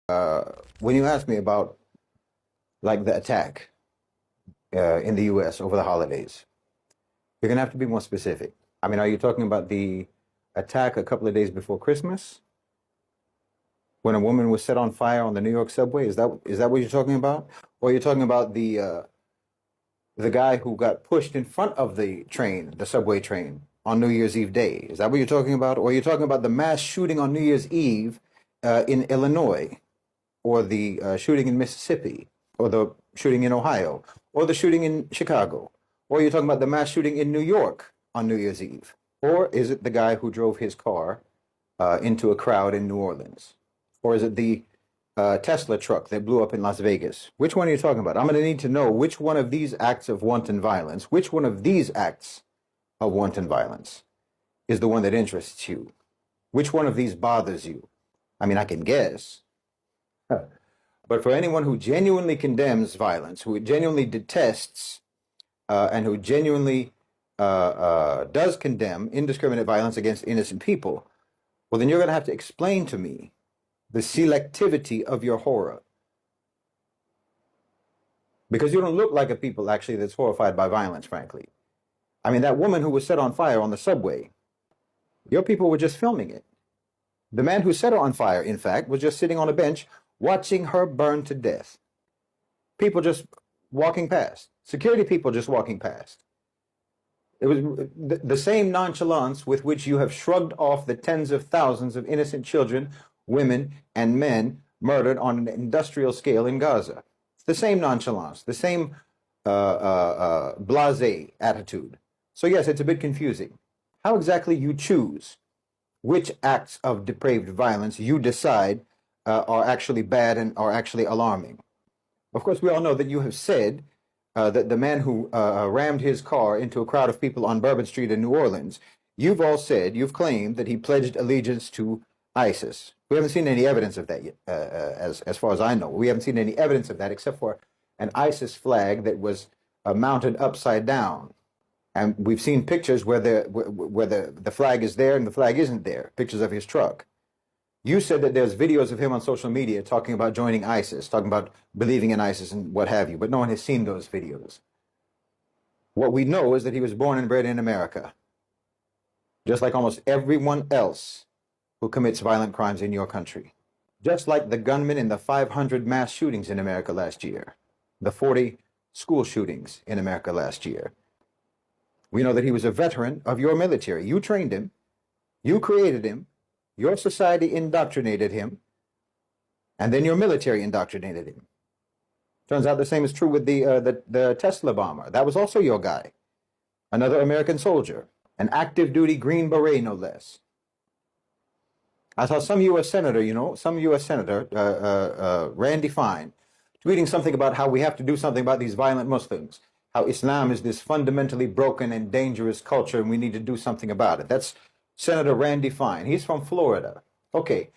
When you asked me about like the attack in the U.S. over the holidays, you're gonna have to be more specific. I mean, are you talking about the attack a couple of days before Christmas when a woman was set on fire on the New York subway? Is that what you're talking about, or you're talking about the guy who got pushed in front of the train, the subway train, on New Year's Eve day? Is that what you're talking about, or you're talking about the mass shooting on New Year's Eve in Illinois? Or the shooting in Mississippi, or the shooting in Ohio, or the shooting in Chicago, or you're talking about the mass shooting in New York on New Year's Eve, or is it the guy who drove his car into a crowd in New Orleans, or is it the Tesla truck that blew up in Las Vegas? Which one are you talking about? I'm going to need to know which one of these acts of wanton violence, which one of these acts of wanton violence is the one that interests you? Which one of these bothers you? I mean, I can guess. But for anyone who genuinely condemns violence, who genuinely detests, and who genuinely does condemn indiscriminate violence against innocent people, well, then you're going to have to explain to me the selectivity of your horror. Because you don't look like a people actually that's horrified by violence, frankly. I mean, that woman who was set on fire on the subway, your people were just filming it. The man who set her on fire, in fact, was just sitting on a bench watching her burn to death. People just walking past. Security people just walking past. It was the same nonchalance with which you have shrugged off the tens of thousands of innocent children, women, and men murdered on an industrial scale in Gaza. The same nonchalance, the same blasé attitude. So yes, it's a bit confusing. How exactly you choose which acts of depraved violence you decide are actually bad and are actually alarming. Of course, we all know that you have said that the man who rammed his car into a crowd of people on Bourbon Street in New Orleans, you've all said, you've claimed that he pledged allegiance to ISIS. We haven't seen any evidence of that yet, as far as I know. We haven't seen any evidence of that except for an ISIS flag that was mounted upside down. And we've seen pictures where the flag is there and the flag isn't there, pictures of his truck. You said that there's videos of him on social media talking about joining ISIS, talking about believing in ISIS and what have you, but no one has seen those videos. What we know is that he was born and bred in America, just like almost everyone else who commits violent crimes in your country. Just like the gunman in the 500 mass shootings in America last year, the 40 school shootings in America last year. We know that he was a veteran of your military. You trained him, you created him, your society indoctrinated him, and then your military indoctrinated him. Turns out the same is true with the Tesla bomber. That was also your guy, another American soldier, an active duty Green Beret, no less. I saw some U.S. senator, Randy Fine, tweeting something about how we have to do something about these violent Muslims, how Islam is this fundamentally broken and dangerous culture and we need to do something about it. That's Senator Randy Fine. He's from Florida. Okay.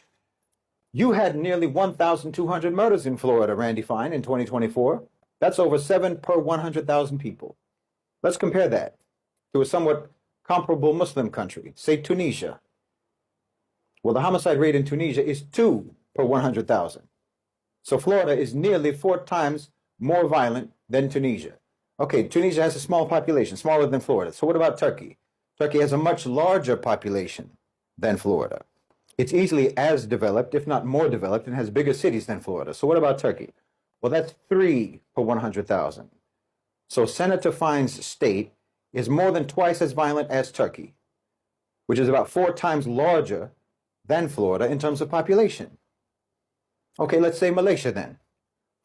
You had nearly 1,200 murders in Florida, Randy Fine, in 2024. That's over 7 per 100,000 people. Let's compare that to a somewhat comparable Muslim country, say Tunisia. Well, the homicide rate in Tunisia is 2 per 100,000. So Florida is nearly 4 times more violent than Tunisia. Okay, Tunisia has a small population, smaller than Florida. So what about Turkey? Turkey has a much larger population than Florida. It's easily as developed, if not more developed, and has bigger cities than Florida. So what about Turkey? Well, that's 3 per 100,000. So Senator Fine's state is more than twice as violent as Turkey, which is about 4 times larger than Florida in terms of population. Okay, let's say Malaysia then.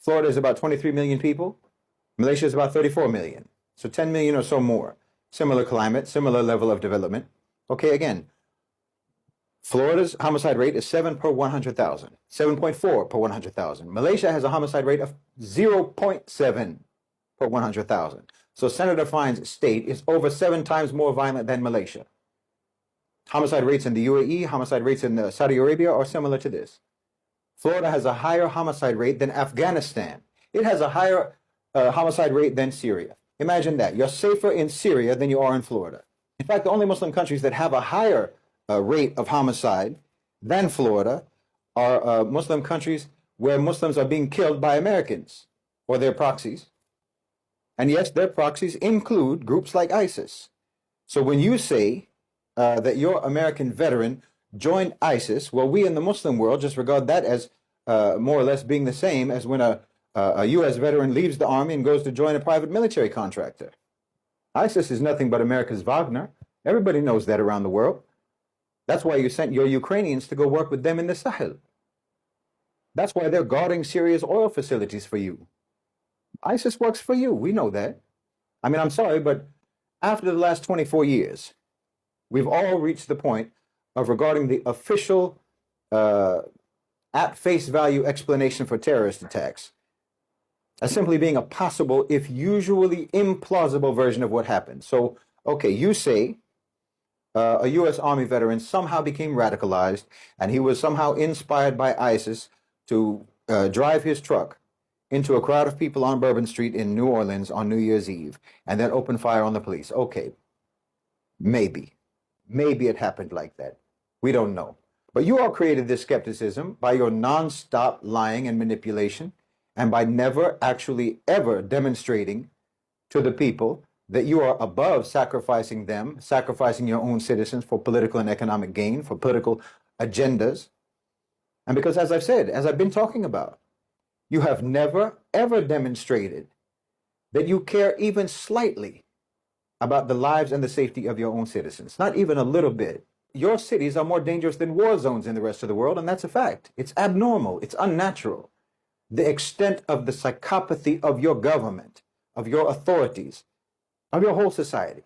Florida is about 23 million people. Malaysia is about 34 million. So 10 million or so more. Similar climate, similar level of development. Okay, again, Florida's homicide rate is 7 per 100,000, 7.4 per 100,000. Malaysia has a homicide rate of 0.7 per 100,000. So Senator Fine's state is over 7 times more violent than Malaysia. Homicide rates in the UAE, homicide rates in Saudi Arabia are similar to this. Florida has a higher homicide rate than Afghanistan. It has a higher homicide rate than Syria. Imagine that. You're safer in Syria than you are in Florida. In fact, the only Muslim countries that have a higher rate of homicide than Florida are Muslim countries where Muslims are being killed by Americans or their proxies. And yes, their proxies include groups like ISIS. So when you say that your American veteran joined ISIS, well, we in the Muslim world just regard that as more or less being the same as when a U.S. veteran leaves the army and goes to join a private military contractor. ISIS is nothing but America's Wagner. Everybody knows that around the world. That's why you sent your Ukrainians to go work with them in the Sahel. That's why they're guarding Syria's oil facilities for you. ISIS works for you. We know that. I mean, I'm sorry, but after the last 24 years, we've all reached the point of regarding the official at face value explanation for terrorist attacks as simply being a possible, if usually implausible version of what happened. So, okay, you say a U.S. Army veteran somehow became radicalized and he was somehow inspired by ISIS to drive his truck into a crowd of people on Bourbon Street in New Orleans on New Year's Eve and then open fire on the police. Okay, maybe it happened like that. We don't know. But you all created this skepticism by your nonstop lying and manipulation and by never actually ever demonstrating to the people that you are above sacrificing them, sacrificing your own citizens for political and economic gain, for political agendas. And because, as I've said, as I've been talking about, you have never, ever demonstrated that you care even slightly about the lives and the safety of your own citizens, not even a little bit. Your cities are more dangerous than war zones in the rest of the world, and that's a fact. It's abnormal. It's unnatural. The extent of the psychopathy of your government, of your authorities, of your whole society.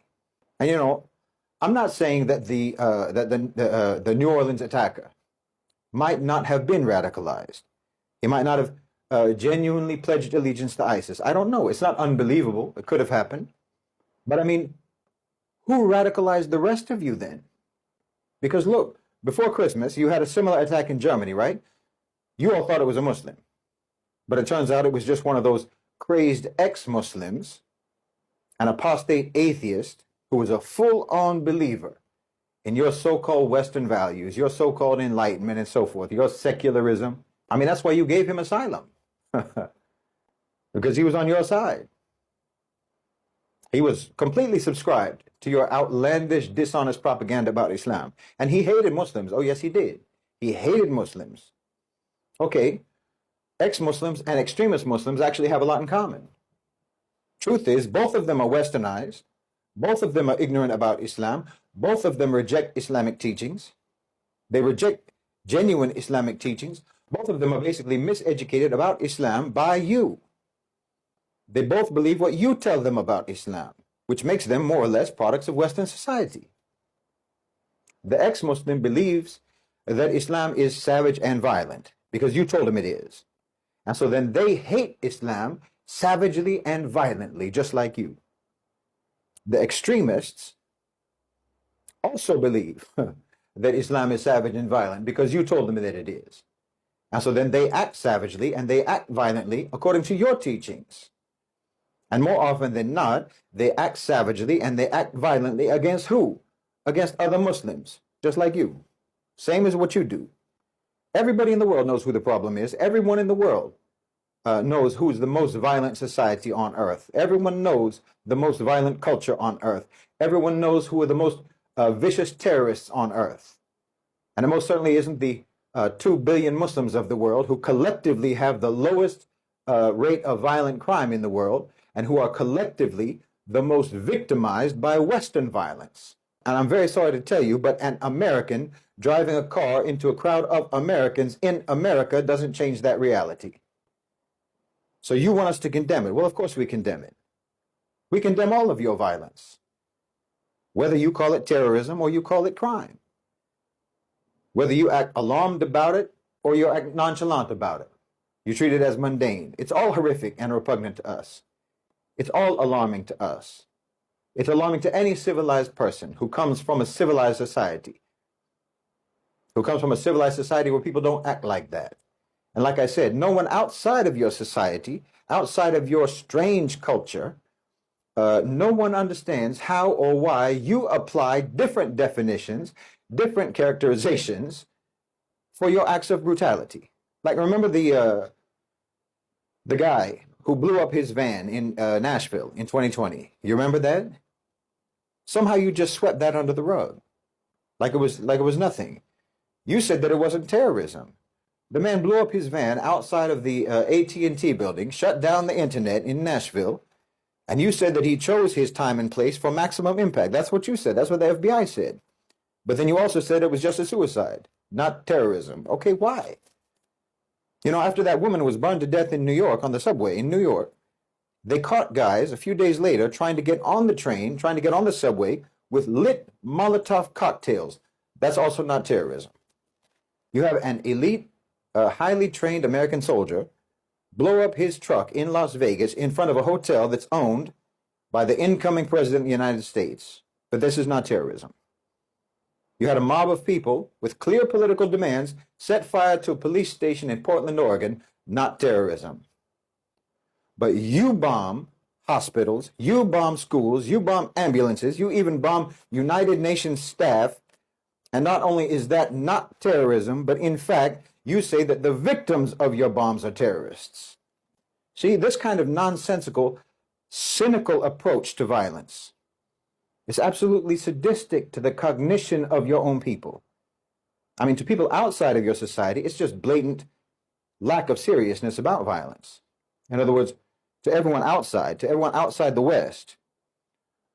And you know, I'm not saying that the New Orleans attacker might not have been radicalized. He might not have genuinely pledged allegiance to ISIS. I don't know. It's not unbelievable. It could have happened. But I mean, who radicalized the rest of you then? Because look, before Christmas, you had a similar attack in Germany, right? You all thought it was a Muslim. But it turns out it was just one of those crazed ex-Muslims, an apostate atheist who was a full-on believer in your so-called Western values, your so-called enlightenment and so forth, your secularism. I mean, that's why you gave him asylum. Because he was on your side. He was completely subscribed to your outlandish, dishonest propaganda about Islam. And he hated Muslims. Oh, yes, he did. He hated Muslims. Okay, ex-Muslims and extremist Muslims actually have a lot in common. Truth is, both of them are westernized. Both of them are ignorant about Islam. Both of them reject Islamic teachings. They reject genuine Islamic teachings. Both of them are basically miseducated about Islam by you. They both believe what you tell them about Islam, which makes them more or less products of Western society. The ex-Muslim believes that Islam is savage and violent because you told him it is. And so then they hate Islam savagely and violently, just like you. The extremists also believe that Islam is savage and violent because you told them that it is. And so then they act savagely and they act violently according to your teachings. And more often than not, they act savagely and they act violently against who? Against other Muslims, just like you. Same as what you do. Everybody in the world knows who the problem is. Everyone in the world knows who's the most violent society on earth. Everyone knows the most violent culture on earth. Everyone knows who are the most vicious terrorists on earth. And it most certainly isn't the 2 billion Muslims of the world who collectively have the lowest rate of violent crime in the world and who are collectively the most victimized by Western violence. And I'm very sorry to tell you, but an American driving a car into a crowd of Americans in America doesn't change that reality. So you want us to condemn it? Well, of course we condemn it. We condemn all of your violence, whether you call it terrorism or you call it crime, whether you act alarmed about it or you act nonchalant about it. You treat it as mundane. It's all horrific and repugnant to us. It's all alarming to us. It's alarming to any civilized person who comes from a civilized society, where people don't act like that. And like I said, no one outside of your society, outside of your strange culture, no one understands how or why you apply different definitions, different characterizations for your acts of brutality. Like, remember the guy who blew up his van in Nashville in 2020? You remember that? Somehow you just swept that under the rug, like it was nothing. You said that it wasn't terrorism. The man blew up his van outside of the AT&T building, shut down the internet in Nashville, and you said that he chose his time and place for maximum impact. That's what you said. That's what the FBI said. But then you also said it was just a suicide, not terrorism. Okay, why? You know, after that woman was burned to death in New York on the subway in New York, they caught guys a few days later trying to get on the train, trying to get on the subway with lit Molotov cocktails. That's also not terrorism. You have an elite, highly trained American soldier blow up his truck in Las Vegas in front of a hotel that's owned by the incoming president of the United States. But this is not terrorism. You had a mob of people with clear political demands set fire to a police station in Portland, Oregon, not terrorism. But you bomb hospitals, you bomb schools, you bomb ambulances, you even bomb United Nations staff. And not only is that not terrorism, but in fact, you say that the victims of your bombs are terrorists. See, this kind of nonsensical, cynical approach to violence is absolutely sadistic to the cognition of your own people. I mean, to people outside of your society, it's just blatant lack of seriousness about violence. In other words, to everyone outside the West,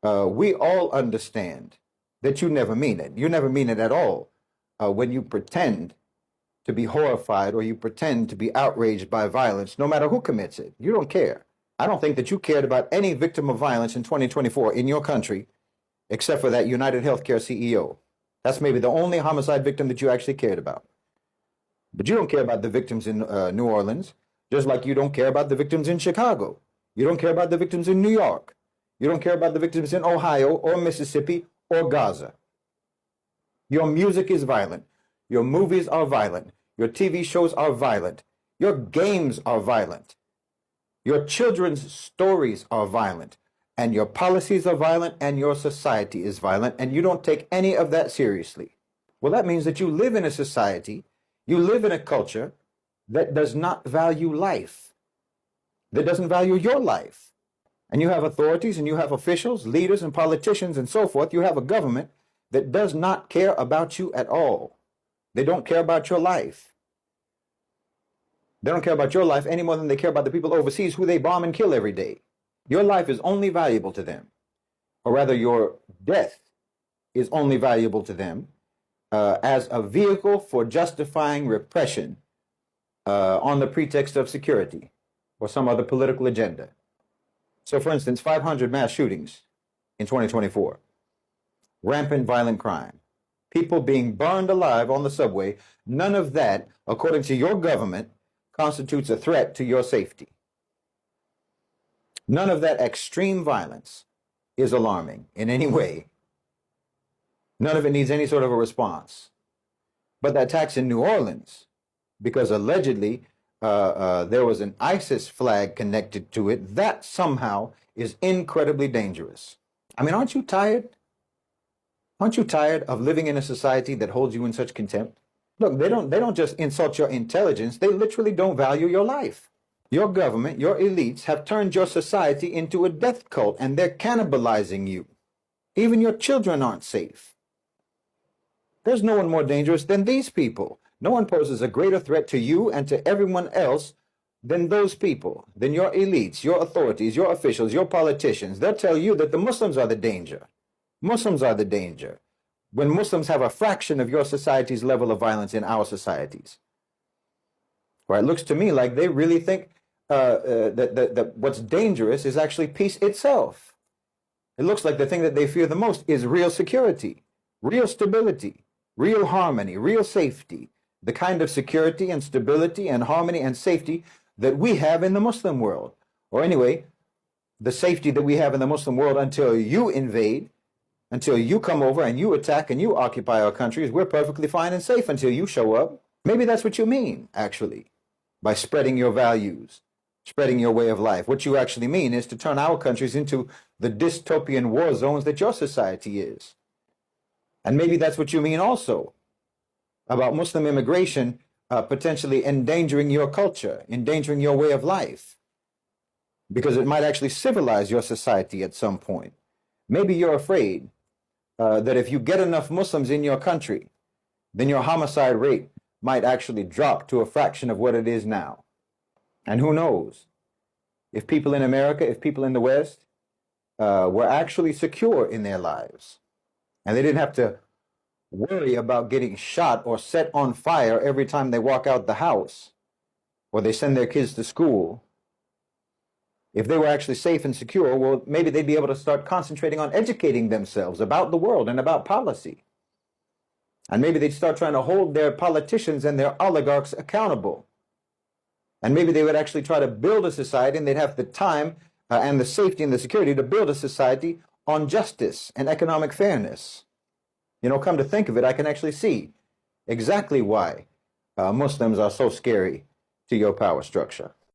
we all understand that you never mean it. You never mean it at all when you pretend to be horrified or you pretend to be outraged by violence, no matter who commits it. You don't care. I don't think that you cared about any victim of violence in 2024 in your country, except for that United Healthcare CEO. That's maybe the only homicide victim that you actually cared about. But you don't care about the victims in New Orleans, just like you don't care about the victims in Chicago. You don't care about the victims in New York. You don't care about the victims in Ohio or Mississippi or Gaza. Your music is violent. Your movies are violent. Your TV shows are violent. Your games are violent. Your children's stories are violent. And your policies are violent, and your society is violent, and you don't take any of that seriously. Well, that means that you live in a society, you live in a culture that does not value life, that doesn't value your life. And you have authorities, and you have officials, leaders, and politicians, and so forth. You have a government that does not care about you at all. They don't care about your life. They don't care about your life any more than they care about the people overseas who they bomb and kill every day. Your life is only valuable to them, or rather your death is only valuable to them as a vehicle for justifying repression on the pretext of security or some other political agenda. So, for instance, 500 mass shootings in 2024, rampant violent crime, people being burned alive on the subway, none of that, according to your government, constitutes a threat to your safety. None of that extreme violence is alarming in any way. None of it needs any sort of a response. But the attacks in New Orleans, because allegedly there was an ISIS flag connected to it, that somehow is incredibly dangerous. I mean, aren't you tired? Aren't you tired of living in a society that holds you in such contempt? Look, they don't just insult your intelligence, they literally don't value your life. Your government, your elites have turned your society into a death cult, and they're cannibalizing you. Even your children aren't safe. There's no one more dangerous than these people. No one poses a greater threat to you and to everyone else than those people, than your elites, your authorities, your officials, your politicians. They'll tell you that the Muslims are the danger. Muslims are the danger, when Muslims have a fraction of your society's level of violence in our societies. Right? It looks to me like they really think that what's dangerous is actually peace itself. It looks like the thing that they fear the most is real security, real stability, real harmony, real safety, the kind of security and stability and harmony and safety that we have in the Muslim world. Or anyway, the safety that we have in the Muslim world until you invade, until you come over and you attack and you occupy our countries. We're perfectly fine and safe until you show up. Maybe that's what you mean, actually, by spreading your values, spreading your way of life. What you actually mean is to turn our countries into the dystopian war zones that your society is. And maybe that's what you mean also about Muslim immigration potentially endangering your culture, endangering your way of life, because it might actually civilize your society at some point. Maybe you're afraid that if you get enough Muslims in your country, then your homicide rate might actually drop to a fraction of what it is now. And who knows? If people in America, if people in the West were actually secure in their lives, and they didn't have to worry about getting shot or set on fire every time they walk out the house or they send their kids to school, if they were actually safe and secure, well, maybe they'd be able to start concentrating on educating themselves about the world and about policy. And maybe they'd start trying to hold their politicians and their oligarchs accountable. And maybe they would actually try to build a society, and they'd have the time and the safety and the security to build a society on justice and economic fairness. You know, come to think of it, I can actually see exactly why Muslims are so scary to your power structure.